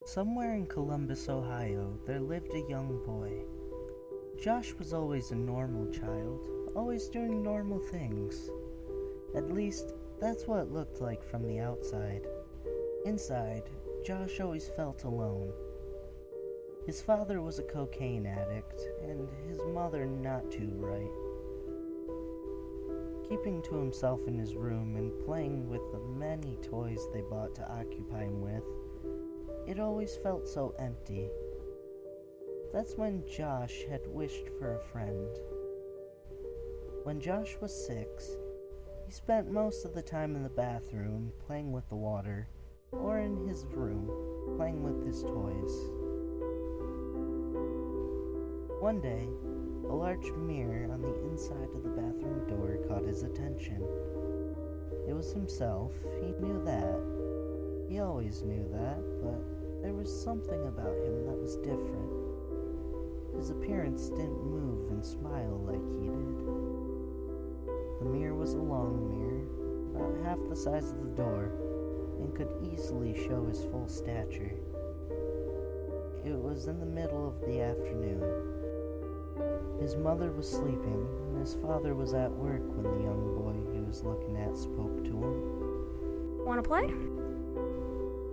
Somewhere in Columbus, Ohio, there lived a young boy. Josh was always a normal child, always doing normal things. At least, that's what it looked like from the outside. Inside, Josh always felt alone. His father was a cocaine addict, and his mother not too right. Keeping to himself in his room and playing with the many toys they bought to occupy him with, it always felt so empty. That's when Josh had wished for a friend. When Josh was 6, he spent most of the time in the bathroom playing with the water, or in his room playing with his toys. One day, a large mirror on the inside of the bathroom door caught his attention. It was himself, he knew that. He always knew that, but there was something about him that was different. His appearance didn't move and smile like he did. The mirror was a long mirror, about half the size of the door, and could easily show his full stature. It was in the middle of the afternoon. His mother was sleeping, and his father was at work when the young boy he was looking at spoke to him. Wanna play?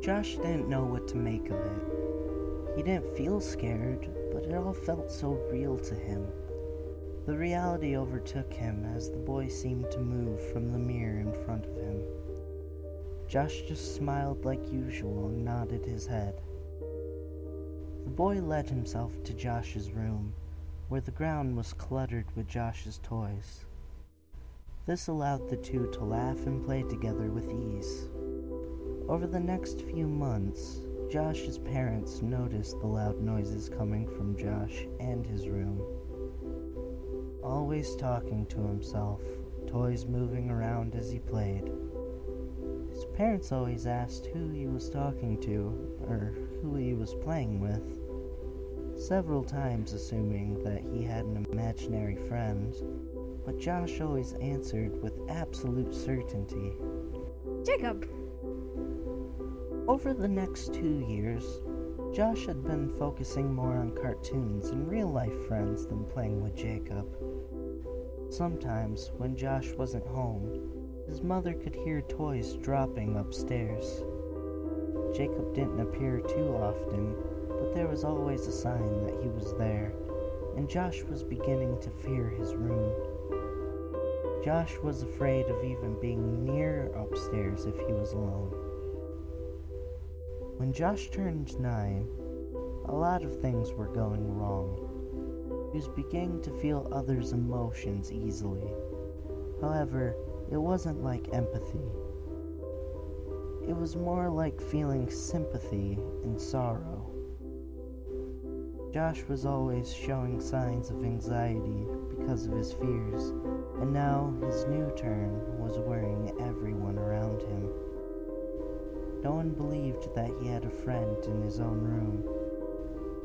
Josh didn't know what to make of it. He didn't feel scared, but it all felt so real to him. The reality overtook him as the boy seemed to move from the mirror in front of him. Josh just smiled like usual and nodded his head. The boy led himself to Josh's room, where the ground was cluttered with Josh's toys. This allowed the two to laugh and play together with ease. Over the next few months, Josh's parents noticed the loud noises coming from Josh and his room. Always talking to himself, toys moving around as he played. His parents always asked who he was talking to, or who he was playing with, several times assuming that he had an imaginary friend, but Josh always answered with absolute certainty. Jacob! Over the next 2 years, Josh had been focusing more on cartoons and real-life friends than playing with Jacob. Sometimes, when Josh wasn't home, his mother could hear toys dropping upstairs. Jacob didn't appear too often, but there was always a sign that he was there, and Josh was beginning to fear his room. Josh was afraid of even being near upstairs if he was alone. When Josh turned 9, a lot of things were going wrong. He was beginning to feel others' emotions easily. However, it wasn't like empathy. It was more like feeling sympathy and sorrow. Josh was always showing signs of anxiety because of his fears, and now his new turn was worrying everyone around him. No one believed that he had a friend in his own room.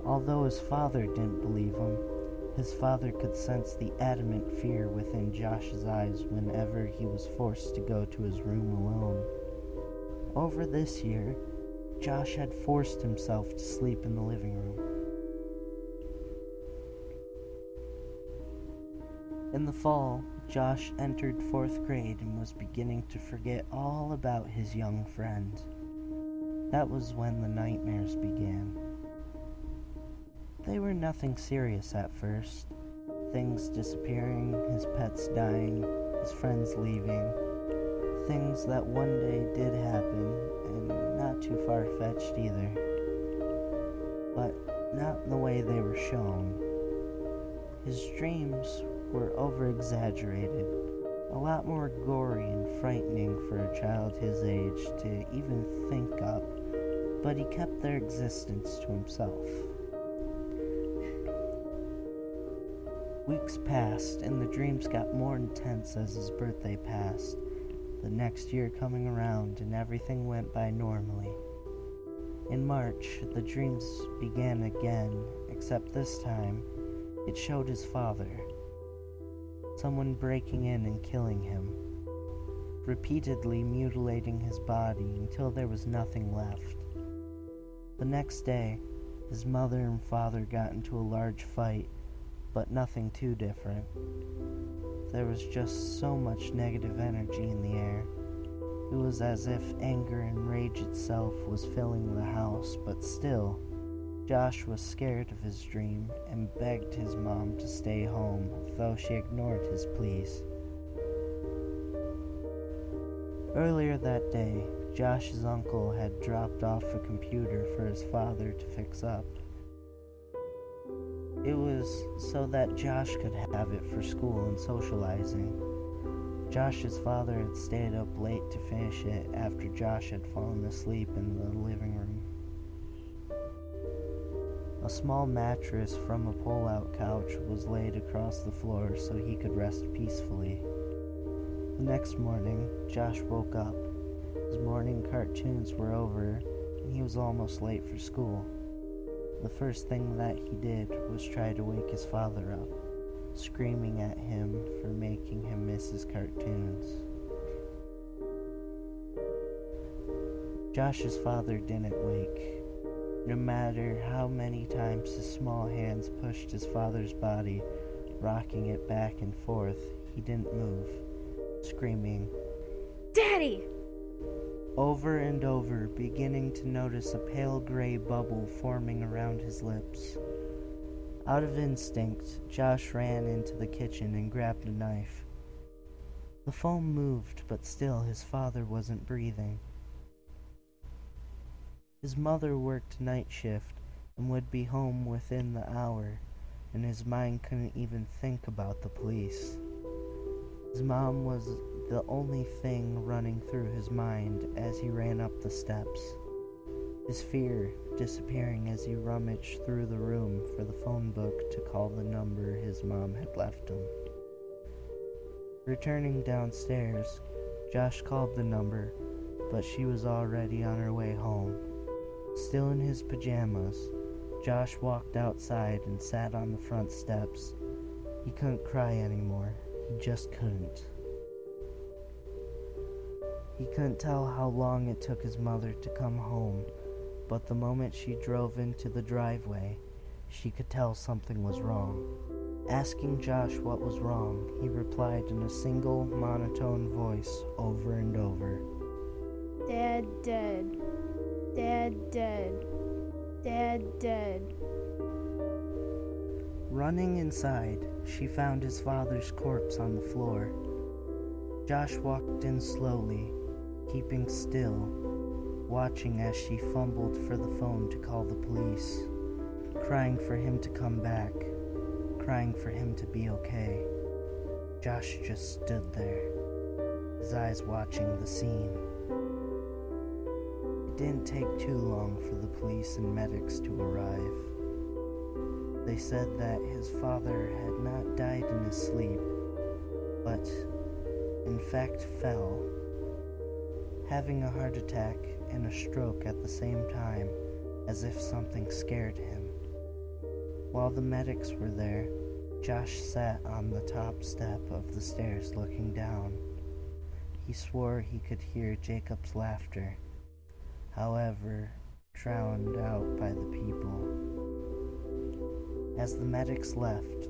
Although his father didn't believe him, his father could sense the adamant fear within Josh's eyes whenever he was forced to go to his room alone. Over this year, Josh had forced himself to sleep in the living room. In the fall, Josh entered 4th grade and was beginning to forget all about his young friend. That was when the nightmares began. They were nothing serious at first. Things disappearing, his pets dying, his friends leaving. Things that one day did happen, and not too far-fetched either. But not in the way they were shown. His dreams were over-exaggerated, a lot more gory and frightening for a child his age to even think up, but he kept their existence to himself. Weeks passed, and the dreams got more intense as his birthday passed, the next year coming around and everything went by normally. In March, the dreams began again, except this time, it showed his father. Someone breaking in and killing him, repeatedly mutilating his body until there was nothing left. The next day, his mother and father got into a large fight, but nothing too different. There was just so much negative energy in the air. It was as if anger and rage itself was filling the house, but still, Josh was scared of his dream and begged his mom to stay home, though she ignored his pleas. Earlier that day, Josh's uncle had dropped off a computer for his father to fix up. It was so that Josh could have it for school and socializing. Josh's father had stayed up late to finish it after Josh had fallen asleep in the living room. A small mattress from a pull-out couch was laid across the floor so he could rest peacefully. The next morning, Josh woke up. His morning cartoons were over, and he was almost late for school. The first thing that he did was try to wake his father up, screaming at him for making him miss his cartoons. Josh's father didn't wake. No matter how many times his small hands pushed his father's body, rocking it back and forth, he didn't move, screaming, "Daddy!" over and over, beginning to notice a pale gray bubble forming around his lips. Out of instinct, Josh ran into the kitchen and grabbed a knife. The foam moved, but still his father wasn't breathing. His mother worked night shift and would be home within the hour, and his mind couldn't even think about the police. His mom was the only thing running through his mind as he ran up the steps, his fear disappearing as he rummaged through the room for the phone book to call the number his mom had left him. Returning downstairs, Josh called the number, but she was already on her way home. Still in his pajamas, Josh walked outside and sat on the front steps. He couldn't cry anymore. He just couldn't. He couldn't tell how long it took his mother to come home, but the moment she drove into the driveway, she could tell something was wrong. Asking Josh what was wrong, he replied in a single, monotone voice over and over. "Dad dead. Dad dead. Dad dead." Running inside, she found his father's corpse on the floor. Josh walked in slowly, keeping still, watching as she fumbled for the phone to call the police, crying for him to come back, crying for him to be okay. Josh just stood there, his eyes watching the scene. It didn't take too long for the police and medics to arrive. They said that his father had not died in his sleep, but in fact fell, having a heart attack and a stroke at the same time, as if something scared him. While the medics were there, Josh sat on the top step of the stairs looking down. He swore he could hear Jacob's laughter, however, drowned out by the people. As the medics left,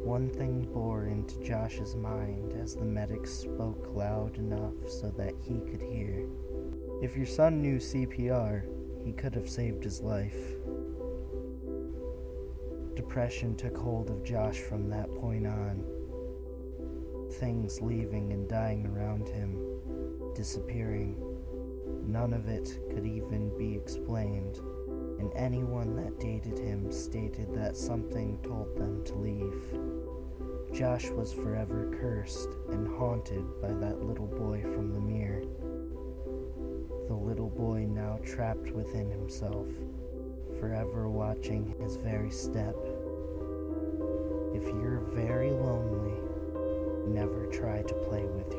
one thing bore into Josh's mind as the medics spoke loud enough so that he could hear. If your son knew CPR, he could have saved his life. Depression took hold of Josh from that point on. Things leaving and dying around him, disappearing. None of it could even be explained, and anyone that dated him stated that something told them to leave. Josh was forever cursed and haunted by that little boy from the mirror. The little boy now trapped within himself, forever watching his very step. If you're very lonely, never try to play with